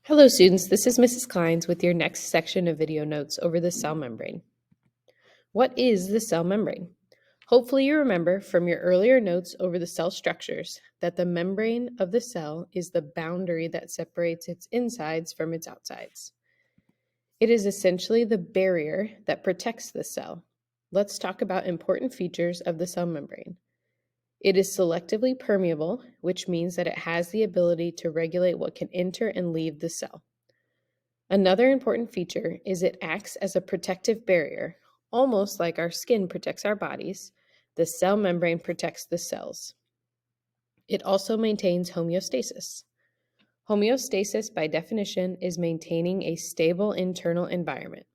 Hello students, this is Mrs. Kleins with your next section of video notes over the cell membrane. What is the cell membrane? Hopefully you remember from your earlier notes over the cell structures that the membrane of the cell is the boundary that separates its insides from its outsides. It is essentially the barrier that protects the cell. Let's talk about important features of the cell membrane. It is selectively permeable, which means that it has the ability to regulate what can enter and leave the cell. Another important feature is it acts as a protective barrier. Almost like our skin protects our bodies, the cell membrane protects the cells. It also maintains homeostasis. Homeostasis, by definition, is maintaining a stable internal environment.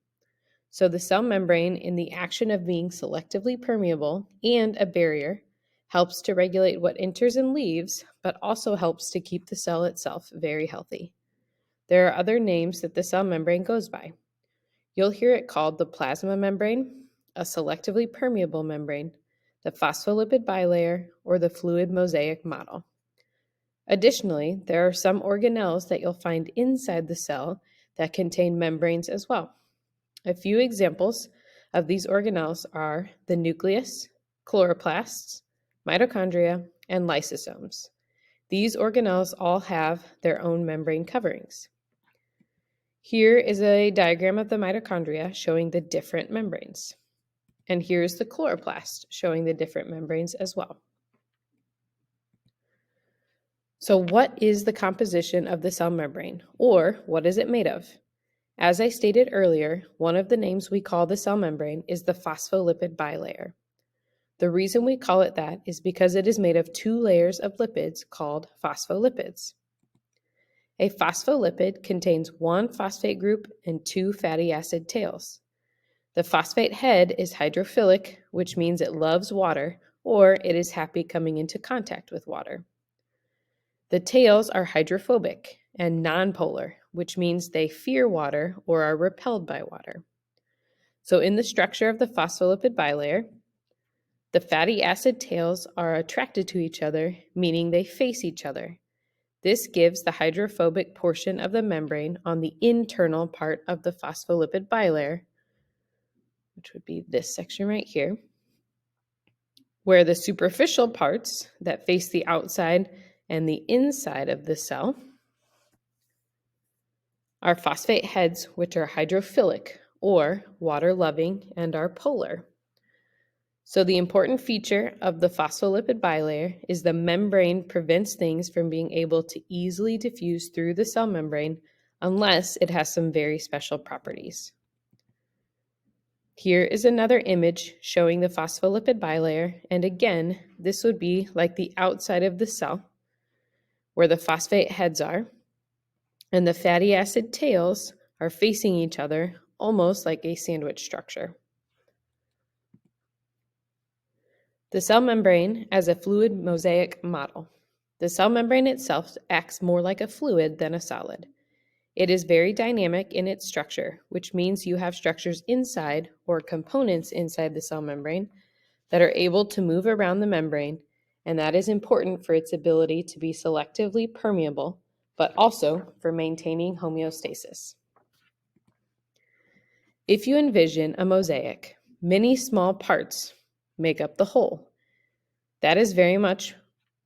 So the cell membrane, in the action of being selectively permeable and a barrier, helps to regulate what enters and leaves, but also helps to keep the cell itself very healthy. There are other names that the cell membrane goes by. You'll hear it called the plasma membrane, a selectively permeable membrane, the phospholipid bilayer, or the fluid mosaic model. Additionally, there are some organelles that you'll find inside the cell that contain membranes as well. A few examples of these organelles are the nucleus, chloroplasts, mitochondria, and lysosomes. These organelles all have their own membrane coverings. Here is a diagram of the mitochondria showing the different membranes. And here's the chloroplast showing the different membranes as well. So what is the composition of the cell membrane, or what is it made of? As I stated earlier, one of the names we call the cell membrane is the phospholipid bilayer. The reason we call it that is because it is made of two layers of lipids called phospholipids. A phospholipid contains one phosphate group and two fatty acid tails. The phosphate head is hydrophilic, which means it loves water, or it is happy coming into contact with water. The tails are hydrophobic and nonpolar, which means they fear water or are repelled by water. So in the structure of the phospholipid bilayer, the fatty acid tails are attracted to each other, meaning they face each other. This gives the hydrophobic portion of the membrane on the internal part of the phospholipid bilayer, which would be this section right here, where the superficial parts that face the outside and the inside of the cell are phosphate heads, which are hydrophilic or water-loving and are polar. So the important feature of the phospholipid bilayer is the membrane prevents things from being able to easily diffuse through the cell membrane unless it has some very special properties. Here is another image showing the phospholipid bilayer, and again, this would be like the outside of the cell where the phosphate heads are, and the fatty acid tails are facing each other almost like a sandwich structure. The cell membrane as a fluid mosaic model. The cell membrane itself acts more like a fluid than a solid. It is very dynamic in its structure, which means you have structures inside or components inside the cell membrane that are able to move around the membrane, and that is important for its ability to be selectively permeable, but also for maintaining homeostasis. If you envision a mosaic, many small parts make up the whole. That is very much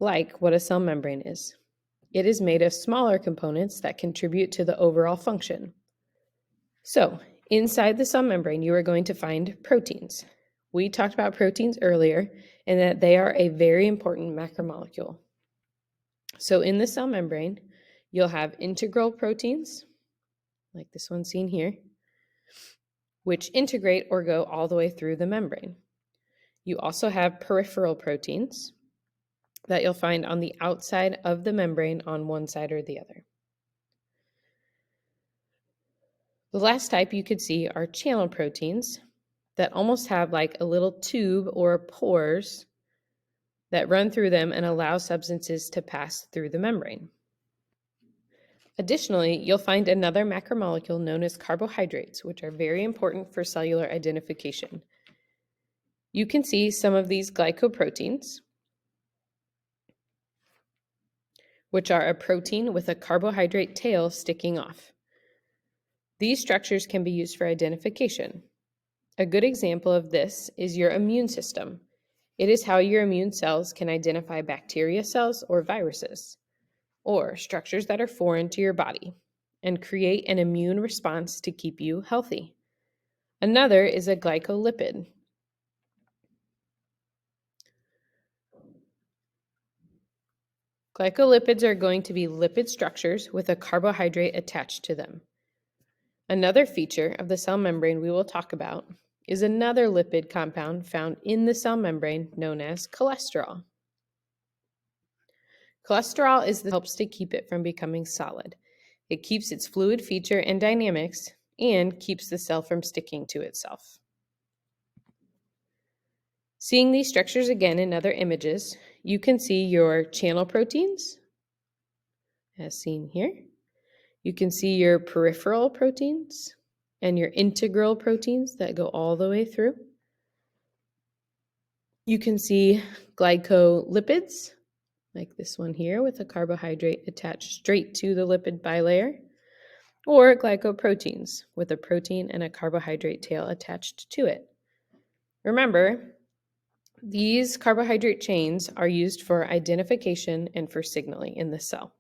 like what a cell membrane is. It is made of smaller components that contribute to the overall function. So, inside the cell membrane, you are going to find proteins. We talked about proteins earlier and that they are a very important macromolecule. So in the cell membrane, you'll have integral proteins, like this one seen here, which integrate or go all the way through the membrane. You also have peripheral proteins that you'll find on the outside of the membrane on one side or the other. The last type you could see are channel proteins that almost have like a little tube or pores that run through them and allow substances to pass through the membrane. Additionally, you'll find another macromolecule known as carbohydrates, which are very important for cellular identification. You can see some of these glycoproteins, which are a protein with a carbohydrate tail sticking off. These structures can be used for identification. A good example of this is your immune system. It is how your immune cells can identify bacteria cells or viruses, or structures that are foreign to your body, and create an immune response to keep you healthy. Another is a glycolipid. Glycolipids are going to be lipid structures with a carbohydrate attached to them. Another feature of the cell membrane we will talk about is another lipid compound found in the cell membrane known as cholesterol. Cholesterol helps to keep it from becoming solid. It keeps its fluid feature and dynamics and keeps the cell from sticking to itself. Seeing these structures again in other images, you can see your channel proteins, as seen here. You can see your peripheral proteins and your integral proteins that go all the way through. You can see glycolipids, like this one here with a carbohydrate attached straight to the lipid bilayer, or glycoproteins with a protein and a carbohydrate tail attached to it. Remember, these carbohydrate chains are used for identification and for signaling in the cell.